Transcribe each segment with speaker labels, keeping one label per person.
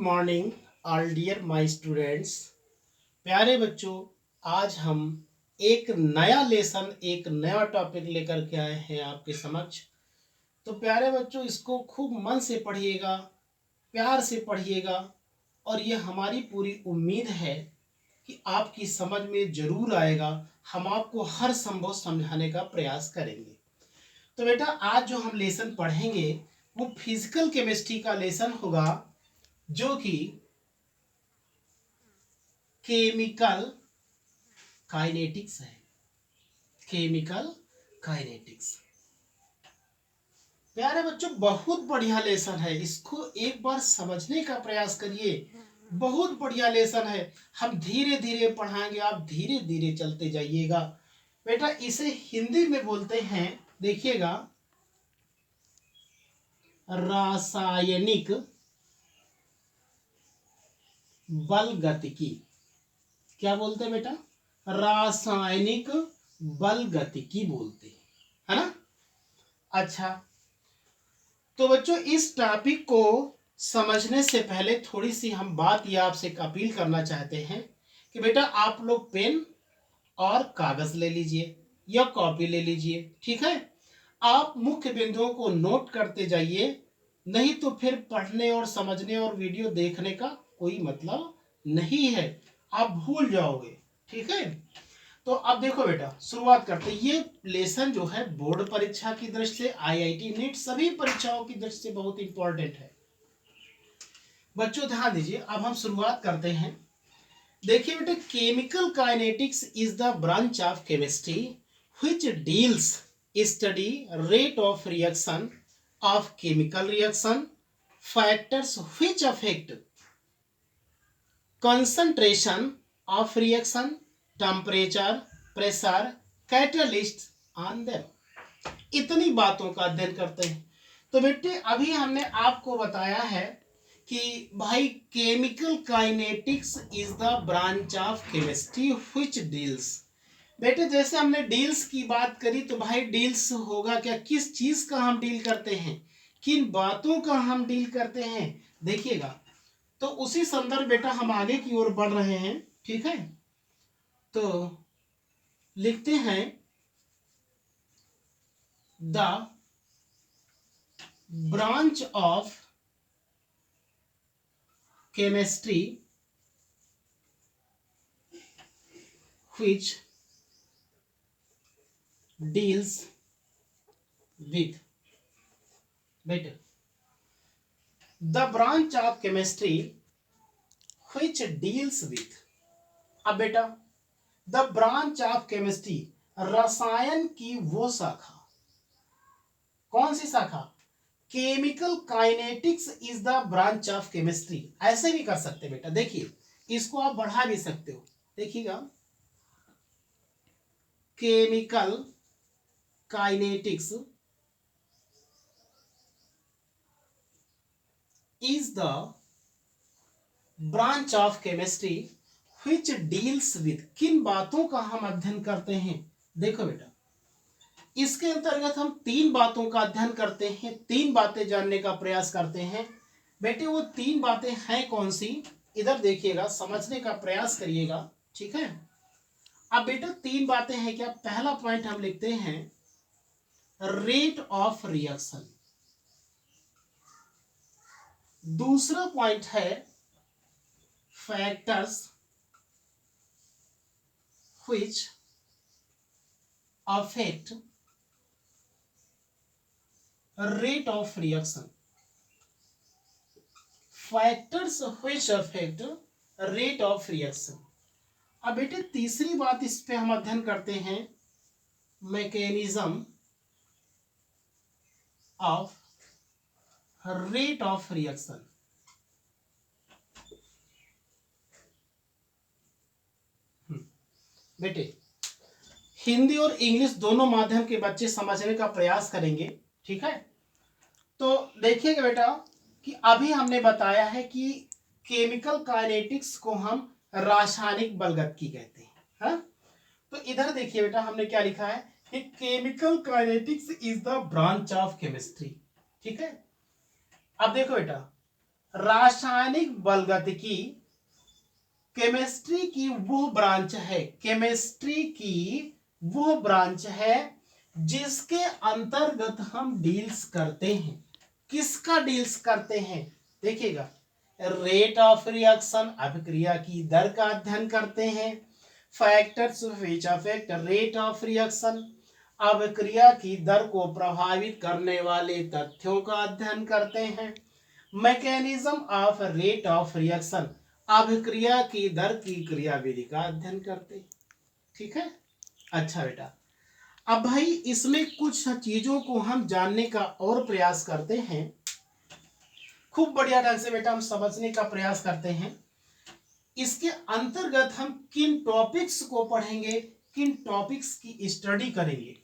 Speaker 1: Morning all dear my students. प्यारे बच्चों, आज हम एक नया लेसन एक नया टॉपिक लेकर के आए हैं आपके समक्ष। तो प्यारे बच्चों, इसको खूब मन से पढ़िएगा, प्यार से पढ़िएगा और ये हमारी पूरी उम्मीद है कि आपकी समझ में जरूर आएगा। हम आपको हर संभव समझाने का प्रयास करेंगे। तो बेटा, आज जो हम लेसन पढ़ेंगे वो फिजिकल केमिस्ट्री का लेसन होगा, जो कि केमिकल काइनेटिक्स है। केमिकल काइनेटिक्स प्यारे बच्चों, बहुत बढ़िया लेसन है। इसको एक बार समझने का प्रयास करिए। बहुत बढ़िया लेसन है। हम धीरे धीरे पढ़ाएंगे, आप धीरे धीरे चलते जाइएगा। बेटा, इसे हिंदी में बोलते हैं, देखिएगा, रासायनिक बलगतिकी। क्या बोलते हैं बेटा? रासायनिक बलगतिकी बोलते हैं, है ना। अच्छा, तो बच्चों, इस टॉपिक को समझने से पहले थोड़ी सी हम बात या आपसे अपील करना चाहते हैं कि बेटा, आप लोग पेन और कागज ले लीजिए या कॉपी ले लीजिए, ठीक है। आप मुख्य बिंदुओं को नोट करते जाइए, नहीं तो फिर पढ़ने और समझने और वीडियो देखने का कोई मतलब नहीं है, आप भूल जाओगे, ठीक है। तो अब देखो बेटा, शुरुआत करते हैं। ये लेसन जो है बोर्ड परीक्षा की दृष्टि से, आईआईटी नीट सभी परीक्षाओं की दृष्टि से बहुत इंपॉर्टेंट है। बच्चों ध्यान दीजिए, अब हम शुरुआत करते हैं। देखिए बेटा, chemical kinetics is the branch of chemistry which deals study rate of reaction of chemical reaction, factors which affect concentration of reaction, temperature, pressure, catalysts on them। इतनी बातों का अध्ययन करते हैं। तो बेटे, अभी हमने आपको बताया है कि भाई chemical kinetics is the branch of chemistry which deals. बेटे, जैसे हमने डील्स की बात करी, तो भाई डील्स होगा क्या, किस चीज का हम डील करते हैं, किन बातों का हम डील करते हैं, देखिएगा। तो उसी संदर्भ बेटा हम आगे की ओर बढ़ रहे हैं, ठीक है। तो लिखते हैं, the branch of chemistry which deals with, बेटा, the branch of chemistry which deals with. अब बेटा, द ब्रांच ऑफ केमिस्ट्री, रसायन की वो शाखा, कौन सी शाखा? Chemical kinetics is the branch of chemistry. ऐसे भी कर सकते बेटा, देखिए, इसको आप बढ़ा भी सकते हो, देखिएगा, chemical kinetics is the branch of chemistry which deals with. किन बातों का हम अध्ययन करते हैं? देखो बेटा, इसके अंतर्गत हम तीन बातों का अध्ययन करते हैं, तीन बातें जानने का प्रयास करते हैं। बेटे, वो तीन बातें हैं कौन सी? इधर देखिएगा, समझने का प्रयास करिएगा, ठीक है। अब बेटा, तीन बातें हैं क्या? पहला पॉइंट हम लिखते हैं, रेट ऑफ रिएक्शन। दूसरा पॉइंट है factors which affect rate of reaction. Factors which affect rate of reaction. अब बेटे, तीसरी बात इस पे हम अध्ययन करते हैं, mechanism of rate of reaction. बेटे, हिंदी और इंग्लिश दोनों माध्यम के बच्चे समझने का प्रयास करेंगे, ठीक है। तो देखिएगा बेटा, कि अभी हमने बताया है कि केमिकल काइनेटिक्स को हम रासायनिक बलगतिकी कहते हैं, हाँ? तो इधर देखिए बेटा, हमने क्या लिखा है कि chemical kinetics is the branch of chemistry, ठीक है। अब देखो बेटा, रासायनिक बलगतिकी केमिस्ट्री की वो ब्रांच है, केमिस्ट्री की वो ब्रांच है जिसके अंतर्गत हम डील्स करते हैं। किसका डील्स करते हैं? देखिएगा, रेट ऑफ रिएक्शन, अभिक्रिया की दर का अध्ययन करते हैं। Factors which affect rate of reaction, अभिक्रिया की दर को प्रभावित करने वाले तथ्यों का अध्ययन करते हैं। Mechanism of rate of reaction, अभिक्रिया की दर की क्रियाविधि का अध्ययन करते हैं। ठीक है, अच्छा बेटा, अब भाई इसमें कुछ चीजों को हम जानने का और प्रयास करते हैं। खूब बढ़िया ढंग से बेटा हम समझने का प्रयास करते हैं। इसके अंतर्गत हम किन टॉपिक्स को पढ़ेंगे, किन टॉपिक्स की स्टडी करेंगे।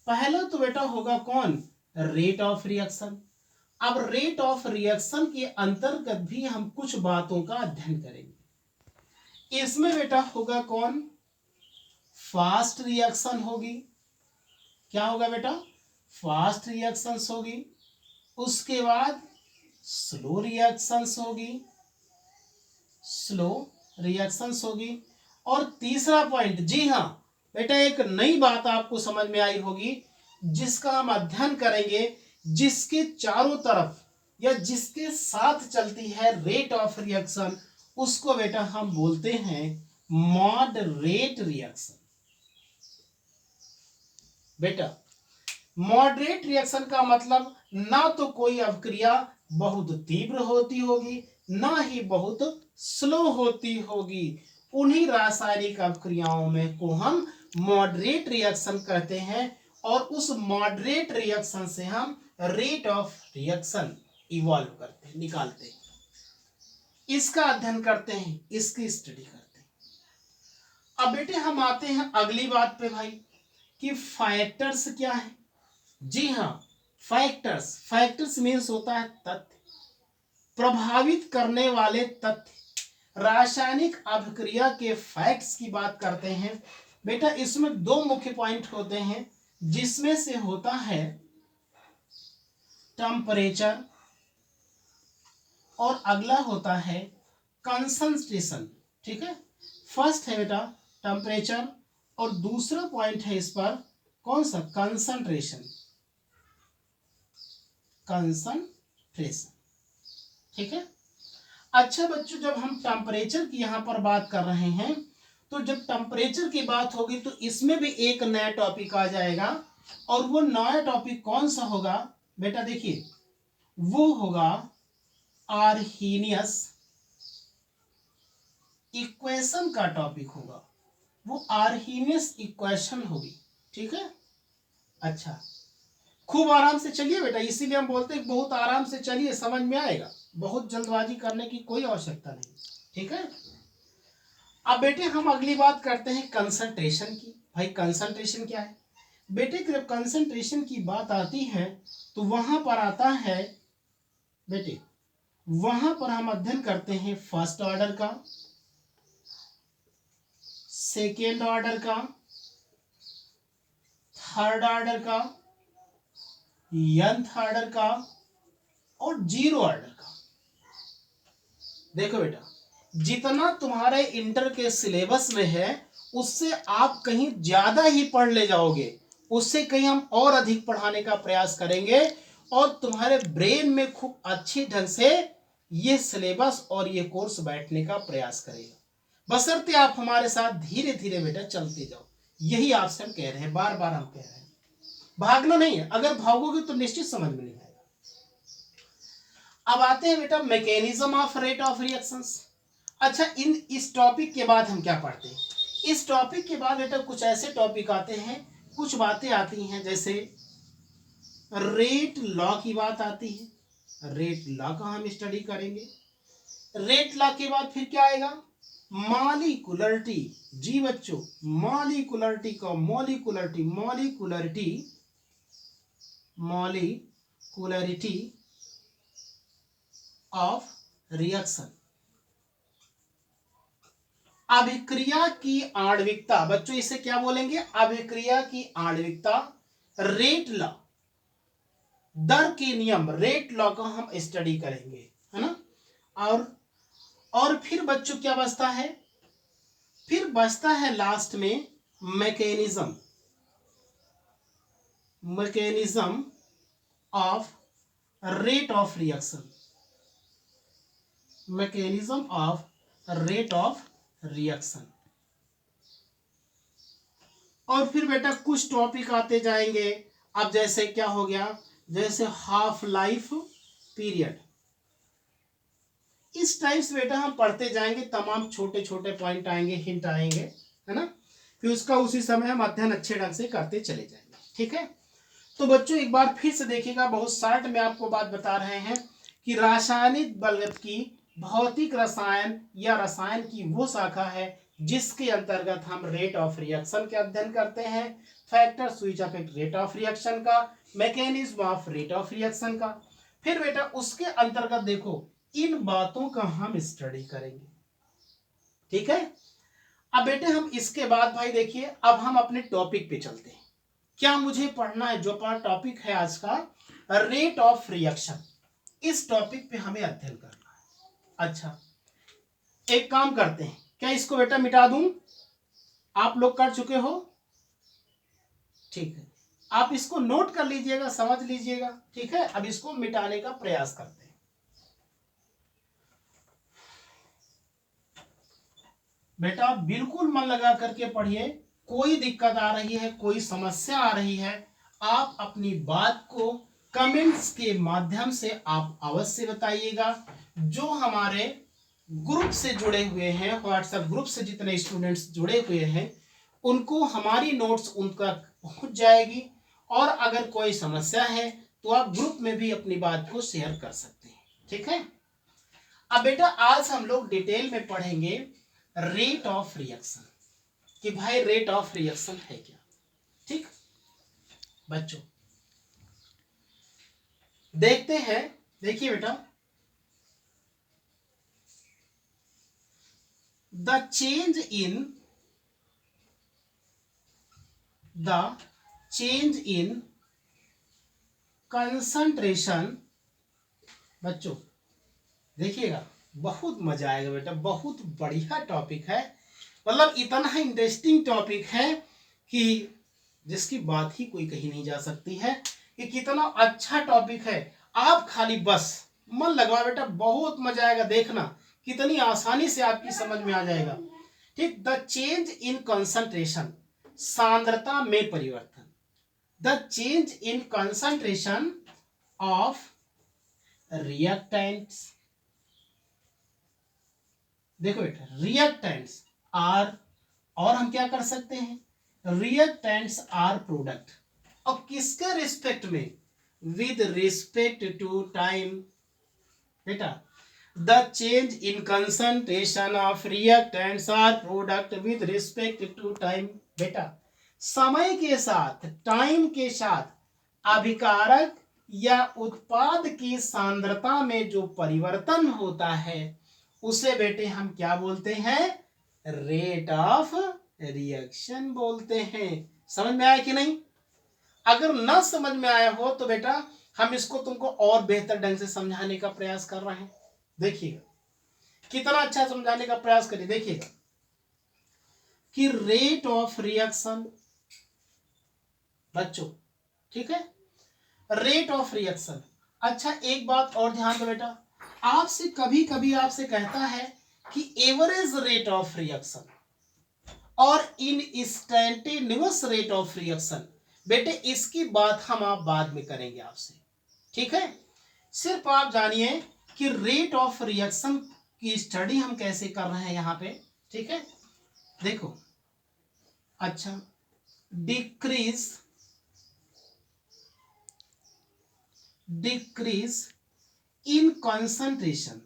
Speaker 1: पहला तो बेटा होगा कौन? Rate of reaction. अब रेट ऑफ रिएक्शन के अंतर्गत भी हम कुछ बातों का अध्ययन करेंगे। इसमें बेटा होगा कौन? फास्ट रिएक्शन होगी। क्या होगा बेटा? फास्ट रिएक्शंस होगी। उसके बाद स्लो रिएक्शंस होगी, स्लो रिएक्शंस होगी। और तीसरा पॉइंट, जी हाँ बेटा, एक नई बात आपको समझ में आई होगी जिसका हम अध्ययन करेंगे, जिसके चारों तरफ या जिसके साथ चलती है रेट ऑफ रिएक्शन, उसको बेटा हम बोलते हैं मॉडरेट रिएक्शन। बेटा मॉडरेट रिएक्शन का मतलब ना तो कोई अभिक्रिया बहुत तीव्र होती होगी, ना ही बहुत स्लो होती होगी। उन्हीं रासायनिक अभिक्रियाओं में को हम मॉडरेट रिएक्शन कहते हैं। और उस मॉडरेट रिएक्शन से हम रेट ऑफ रिएक्शन इवॉल्व करते हैं, निकालते हैं, इसका अध्ययन करते हैं, इसकी स्टडी करते हैं। अब बेटे हम आते हैं अगली बात पे भाई, कि फैक्टर्स क्या है। जी हाँ, फैक्टर्स, फैक्टर्स मीन्स होता है तथ्य, प्रभावित करने वाले तथ्य। रासायनिक अभिक्रिया के फैक्ट्स की बात करते हैं बेटा। इसमें दो मुख्य पॉइंट होते हैं, जिसमें से होता है टेम्परेचर और अगला होता है कंसंट्रेशन। ठीक है, फर्स्ट है बेटा टेम्परेचर और दूसरा पॉइंट है इस पर कौन सा? Concentration, concentration. ठीक है, अच्छा बच्चों, जब हम टेम्परेचर की यहां पर बात कर रहे हैं, तो जब टेम्परेचर की बात होगी तो इसमें भी एक नया टॉपिक आ जाएगा। और वो नया टॉपिक कौन सा होगा बेटा? देखिए, वो होगा आर्हीनियस इक्वेशन का टॉपिक होगा। वो आर्हीनियस इक्वेशन होगी। ठीक है, अच्छा, खूब आराम से चलिए बेटा, इसीलिए हम बोलते हैं बहुत आराम से चलिए, समझ में आएगा, बहुत जल्दबाजी करने की कोई आवश्यकता नहीं। ठीक है, अब बेटे हम अगली बात करते हैं कंसंट्रेशन की। भाई कंसंट्रेशन क्या है बेटे? जब कंसंट्रेशन की बात आती है तो वहां पर आता है बेटे, वहां पर हम अध्ययन करते हैं फर्स्ट ऑर्डर का, सेकेंड ऑर्डर का, थर्ड ऑर्डर का, nth ऑर्डर का और जीरो ऑर्डर का। देखो बेटा, जितना तुम्हारे इंटर के सिलेबस में है उससे आप कहीं ज्यादा ही पढ़ ले जाओगे, उससे कहीं हम और अधिक पढ़ाने का प्रयास करेंगे और तुम्हारे ब्रेन में खूब अच्छी ढंग से ये सिलेबस और ये कोर्स बैठने का प्रयास करेगा। बशर्ते आप हमारे साथ धीरे धीरे बेटा चलते जाओ। यही आपसे हम कह रहे हैं, बार बार हम कह रहे हैं, भागना नहीं है। अगर भागोगे तो निश्चित समझ में नहीं आएगा। अब आते हैं बेटा mechanism of rate of reactions. अच्छा, इस टॉपिक के बाद हम क्या पढ़ते हैं? इस टॉपिक के बाद बेटा कुछ ऐसे टॉपिक आते हैं, कुछ बातें आती हैं, जैसे रेट लॉ की बात आती है। रेट लॉ का हम स्टडी करेंगे। रेट लॉ के बाद फिर क्या आएगा? मॉलिक्यूलरिटी। जी बच्चों, मॉलिक्यूलरिटी का molecularity, molecularity, molecularity of reaction, अभिक्रिया की आणविकता। बच्चों इसे क्या बोलेंगे? अभिक्रिया की आणविकता। रेट लॉ, दर के नियम, रेट लॉ का हम स्टडी करेंगे, है ना। और फिर बच्चों क्या बचता है, फिर बचता है लास्ट में mechanism, mechanism of rate of reaction, mechanism of rate of reaction. और फिर बेटा कुछ टॉपिक आते जाएंगे। अब जैसे क्या हो गया, जैसे हाफ लाइफ पीरियड, इस टाइप से बेटा हम पढ़ते जाएंगे, तमाम छोटे छोटे पॉइंट आएंगे, हिंट आएंगे, है ना। फिर उसका उसी समय हम अध्ययन अच्छे ढंग से करते चले जाएंगे, ठीक है। तो बच्चों एक बार फिर से देखिएगा, बहुत शॉर्ट में आपको बात बता रहे हैं कि रासायनिक बलगतिकी भौतिक रसायन या रसायन की वो शाखा है जिसके अंतर्गत हम रेट ऑफ रिएक्शन के अध्ययन करते हैं, factor which affect rate of reaction का, mechanism of rate of reaction का। फिर बेटा उसके अंतर्गत देखो इन बातों का हम स्टडी करेंगे, ठीक है। अब बेटे हम इसके बाद भाई देखिए, अब हम अपने टॉपिक पे चलते हैं। क्या मुझे पढ़ना है, जो अपना टॉपिक है आज का रेट ऑफ रिएक्शन, इस टॉपिक पे हमें अध्ययन करना है। अच्छा एक काम करते हैं, क्या इसको बेटा मिटा दूं, आप लोग कर चुके हो, ठीक है। आप इसको नोट कर लीजिएगा, समझ लीजिएगा, ठीक है। अब इसको मिटाने का प्रयास करते हैं। बेटा बिल्कुल मन लगा करके पढ़िए, कोई दिक्कत आ रही है, कोई समस्या आ रही है, आप अपनी बात को कमेंट्स के माध्यम से आप अवश्य बताइएगा। जो हमारे ग्रुप से जुड़े हुए हैं, व्हाट्सएप ग्रुप से जितने स्टूडेंट्स जुड़े हुए हैं उनको हमारी नोट्स उन तक पहुंच जाएगी, और अगर कोई समस्या है तो आप ग्रुप में भी अपनी बात को शेयर कर सकते हैं, ठीक है। अब बेटा आज हम लोग डिटेल में पढ़ेंगे रेट ऑफ रिएक्शन, कि भाई रेट ऑफ रिएक्शन है क्या, ठीक। बच्चों देखते हैं, देखिए बेटा, द चेंज इन कंसंट्रेशन, बच्चों देखिएगा बहुत मजा आएगा बेटा, बहुत बढ़िया टॉपिक है, मतलब इतना इंटरेस्टिंग टॉपिक है कि जिसकी बात ही कोई कही नहीं जा सकती है कि कितना अच्छा टॉपिक है। आप खाली बस मन लगवा बेटा, बहुत मजा आएगा, देखना कितनी आसानी से आपकी समझ में आ जाएगा, ठीक। द चेंज इन कंसंट्रेशन, सांद्रता में परिवर्तन, the change in concentration of reactants, देखो बेटा रिएक्टेंट्स आर, और हम क्या कर सकते हैं, रिएक्टेंट्स आर प्रोडक्ट, और किसके रिस्पेक्ट में, विद रिस्पेक्ट टू टाइम, बेटा the change in concentration of reactants or product with respect to time, बेटा समय के साथ, टाइम के साथ अभिकारक या उत्पाद की सांद्रता में जो परिवर्तन होता है उसे बेटे हम क्या बोलते हैं, रेट ऑफ रिएक्शन बोलते हैं। समझ में आया कि नहीं, अगर ना समझ में आया हो तो बेटा हम इसको तुमको और बेहतर ढंग से समझाने का प्रयास कर रहे हैं, देखिएगा कितना अच्छा समझाने का प्रयास करिए। देखिएगा कि रेट ऑफ रिएक्शन, बच्चों ठीक है, रेट ऑफ रिएक्शन। अच्छा एक बात और ध्यान दो बेटा, आपसे कभी कभी आपसे कहता है कि एवरेज रेट ऑफ रिएक्शन और इन इंस्टेंटेनियस रेट ऑफ रिएक्शन, बेटे इसकी बात हम आप बाद में करेंगे आपसे, ठीक है। सिर्फ आप जानिए कि रेट ऑफ रिएक्शन की स्टडी हम कैसे कर रहे हैं यहाँ पे, ठीक है। देखो अच्छा, डिक्रीज इन कंसंट्रेशन,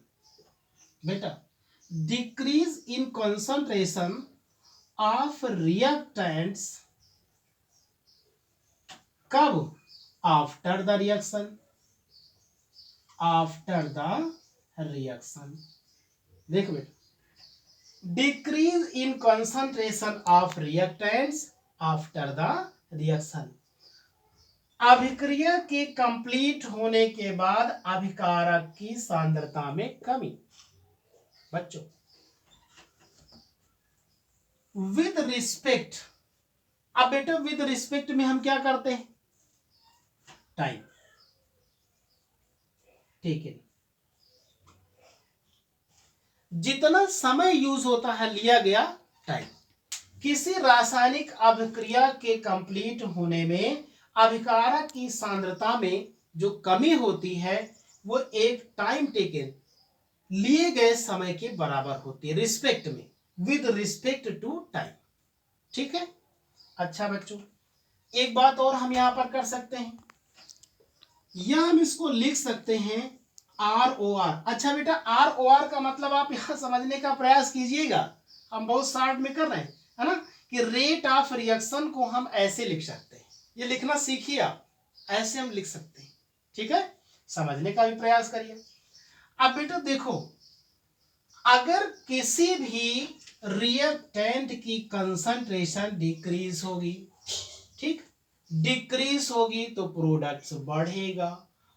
Speaker 1: बेटा decrease in concentration of reactants कब, after the reaction, after the reaction. देखो बेटा, decrease in concentration of reactants after the reaction, अभिक्रिया के कंप्लीट होने के बाद अभिकारक की सांद्रता में कमी। बच्चों, विद रिस्पेक्ट, अब बेटा विद रिस्पेक्ट में हम क्या करते हैं, टाइम, ठीक है, जितना समय यूज होता है लिया गया टाइम। किसी रासायनिक अभिक्रिया के कंप्लीट होने में अभिकारक की सांद्रता में जो कमी होती है वो एक टाइम टेकन, लिए गए समय के बराबर होती है, रिस्पेक्ट में, विद रिस्पेक्ट टू टाइम। ठीक है। अच्छा बच्चों, एक बात और हम यहां पर कर सकते हैं, या हम इसको लिख सकते हैं ROR। अच्छा बेटा, ROR का मतलब आप यहां समझने का प्रयास कीजिएगा, हम बहुत शॉर्ट में कर रहे हैं, है ना, कि रेट ऑफ रिएक्शन को हम ऐसे लिख सकते हैं, ये लिखना सीखिए आप, ऐसे हम लिख सकते हैं। ठीक है, समझने का भी प्रयास करिए। अब बेटा देखो, अगर किसी भी रिएक्टेंट की कंसंट्रेशन डिक्रीज होगी, ठीक, डिक्रीज होगी तो प्रोडक्ट्स बढ़ेगा,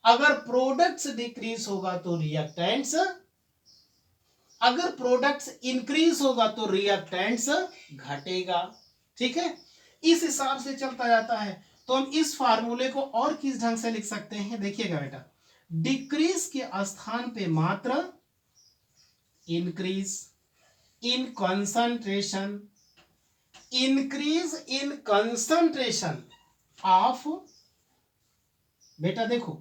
Speaker 1: अगर प्रोडक्ट्स डिक्रीज होगा तो रिएक्टेंट्स, अगर प्रोडक्ट्स इंक्रीज होगा तो रिएक्टेंट्स घटेगा। ठीक है, इस हिसाब से चलता जाता है। तो हम इस फार्मूले को और किस ढंग से लिख सकते हैं, देखिएगा बेटा, डिक्रीज के स्थान पे मात्र increase in concentration, increase in concentration of, बेटा देखो,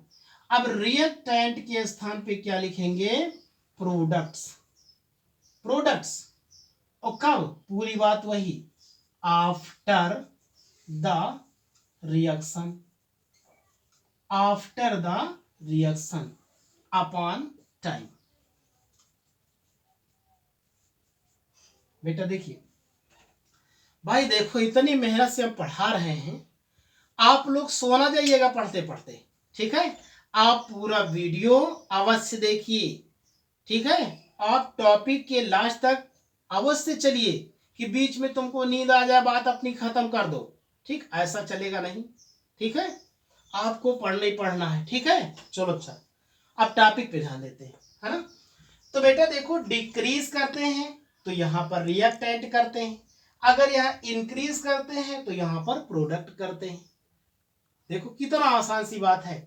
Speaker 1: अब रिएक्टेंट के स्थान पे क्या लिखेंगे, प्रोडक्ट्स, प्रोडक्ट्स, और कब, पूरी बात वही, after the reaction, after the reaction upon time. बेटा देखिए भाई, देखो इतनी मेहनत से हम पढ़ा रहे हैं, आप लोग सोना जाइएगा पढ़ते पढ़ते। ठीक है, आप पूरा वीडियो अवश्य देखिए। ठीक है, आप टॉपिक के लास्ट तक अवश्य चलिए, कि बीच में तुमको नींद आ जाए, बात अपनी खत्म कर दो। ठीक, ऐसा चलेगा नहीं। ठीक है, आपको पढ़ना ही पढ़ना है। ठीक है, चलो अच्छा, अब टॉपिक पे ध्यान देते हैं, है ना। तो बेटा देखो, डिक्रीज करते हैं तो यहां पर रिएक्टेंट करते हैं, अगर यहां इंक्रीज करते हैं तो यहां पर प्रोडक्ट करते हैं। देखो कितना आसान सी बात है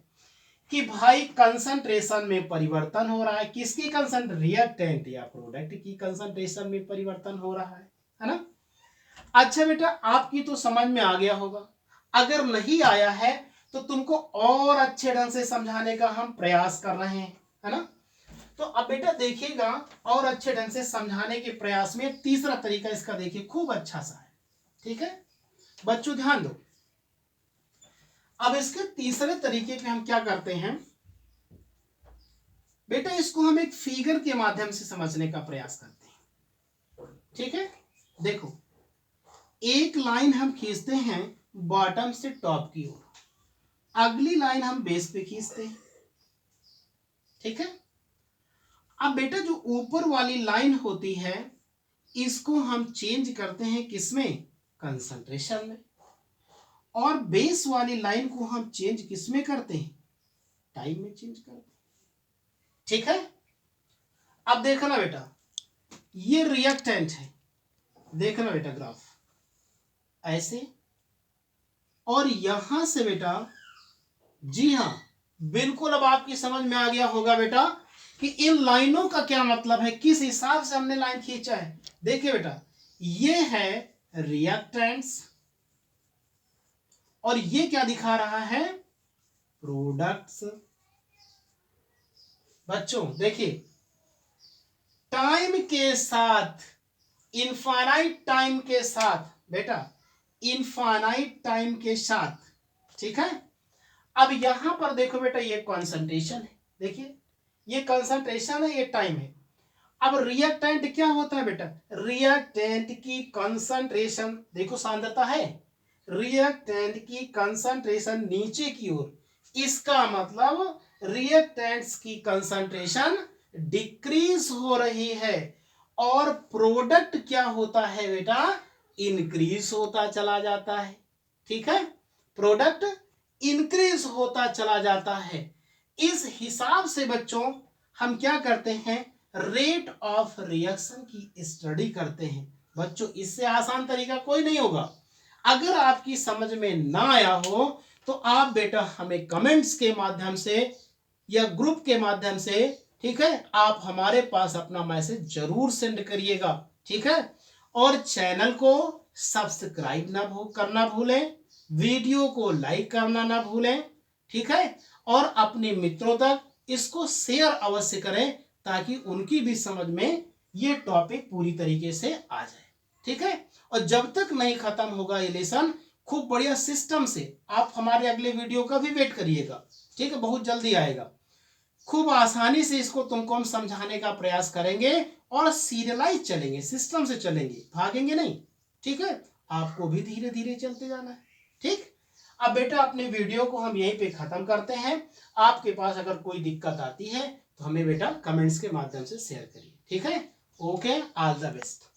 Speaker 1: कि भाई कंसंट्रेशन में परिवर्तन हो रहा है, किसकी कंसंट्रेशन, रिएक्टेंट या प्रोडक्ट की कंसंट्रेशन में परिवर्तन हो रहा है ना। अच्छा बेटा, आपकी तो समझ में आ गया होगा, अगर नहीं आया है तो तुमको और अच्छे ढंग से समझाने का हम प्रयास कर रहे हैं, है ना। तो अब बेटा देखिएगा, और अच्छे ढंग से समझाने के प्रयास में तीसरा तरीका इसका देखिए, खूब अच्छा सा है। ठीक है बच्चों, ध्यान दो। अब इसके तीसरे तरीके पे हम क्या करते हैं बेटा, इसको हम एक फिगर के माध्यम से समझने का प्रयास करते हैं। ठीक है, देखो एक लाइन हम खींचते हैं बॉटम से टॉप की ओर, अगली लाइन हम बेस पे खींचते हैं। ठीक है, अब बेटा जो ऊपर वाली लाइन होती है इसको हम चेंज करते हैं किसमें, कंसंट्रेशन में, और बेस वाली लाइन को हम चेंज किसमें करते हैं, टाइम में चेंज करते हैं। ठीक है, अब देखना बेटा, ये रिएक्टेंट है, देखना बेटा ग्राफ ऐसे, और यहां से बेटा, जी हां बिल्कुल, अब आपकी समझ में आ गया होगा बेटा कि इन लाइनों का क्या मतलब है, किस हिसाब से हमने लाइन खींचा है। देखिए बेटा, ये है रिएक्टेंट्स, और ये क्या दिखा रहा है, प्रोडक्ट्स। बच्चों देखिए, टाइम के साथ, इनफाइनाइट टाइम के साथ बेटा, इनफाइनाइट टाइम के साथ, ठीक है। अब यहां पर देखो बेटा, ये कंसंट्रेशन है, देखिए ये कंसंट्रेशन है, ये टाइम है। अब रिएक्टेंट क्या होता है बेटा, रिएक्टेंट की कंसंट्रेशन, देखो सांद्रता है, रिएक्टेंट की कंसंट्रेशन नीचे की ओर, इसका मतलब रिएक्टेंट्स की कंसंट्रेशन डिक्रीज हो रही है, और प्रोडक्ट क्या होता है बेटा, इंक्रीज होता चला जाता है। ठीक है, प्रोडक्ट इंक्रीज होता चला जाता है। इस हिसाब से बच्चों हम क्या करते हैं, रेट ऑफ रिएक्शन की स्टडी करते हैं। बच्चों इससे आसान तरीका कोई नहीं होगा। अगर आपकी समझ में ना आया हो तो आप बेटा हमें कमेंट्स के माध्यम से या ग्रुप के माध्यम से, ठीक है, आप हमारे पास अपना मैसेज जरूर सेंड करिएगा, ठीक है। और चैनल को सब्सक्राइब ना करना भूलें, वीडियो को लाइक करना ना भूलें, ठीक है। और अपने मित्रों तक इसको शेयर अवश्य करें ताकि उनकी भी समझ में ये टॉपिक पूरी तरीके से आ जाए, ठीक है। और जब तक नहीं खत्म होगा ये लेसन, खूब बढ़िया सिस्टम से आप हमारे अगले वीडियो का भी वेट करिएगा, ठीक है, बहुत जल्दी आएगा। खूब आसानी से इसको तुमको हम समझाने का प्रयास करेंगे और सीरियलाइज चलेंगे, सिस्टम से चलेंगे, भागेंगे नहीं, ठीक है। आपको भी धीरे धीरे चलते जाना है, ठीक। अब बेटा अपने वीडियो को हम यहीं पे खत्म करते हैं। आपके पास अगर कोई दिक्कत आती है तो हमें बेटा कमेंट्स के माध्यम से शेयर करिए, ठीक है। Okay, all the best.